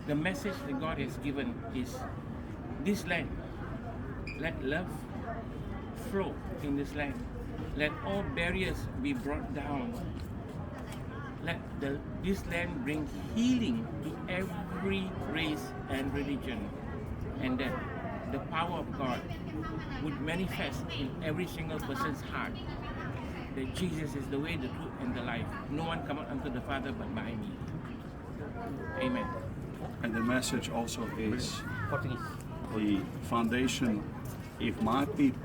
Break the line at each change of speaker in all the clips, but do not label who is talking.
The message that God has given is this land. Let love flow in this land. Let all barriers be brought down. Let this land bring healing to every race and religion. And that the power of God would manifest in every single person's heart. That Jesus is the way, the truth, and the life. No one cometh unto the Father but by me. Amen.
And the message also is
Portuguese.
the foundation. If my people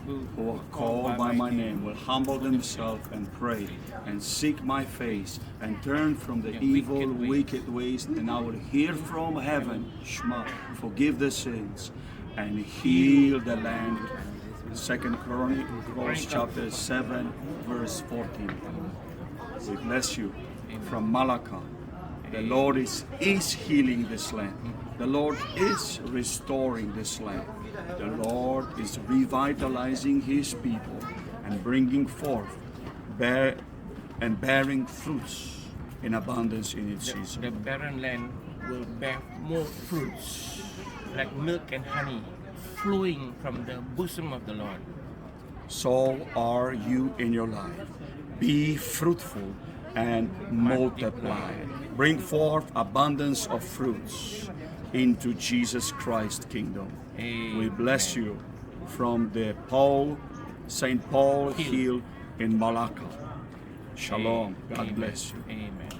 who are called by my name will humble themselves and pray and seek my face and turn from the evil, wicked ways, then I will hear from heaven, Shema, forgive the sins and heal the land. 2 Chronicles chapter 7 verse 14. We bless you from Malachi. The Lord is healing this land. The Lord is restoring this land. The Lord is revitalizing His people and bringing forth bearing fruits in abundance in its season.
The barren land will bear more fruits, like milk and honey, flowing from the bosom of the Lord.
So are you in your life. Be fruitful and multiply. Bring forth abundance of fruits into Jesus Christ's kingdom.
Amen.
We bless you from the St. Paul Hill in Malacca. Shalom. God bless you.
Amen.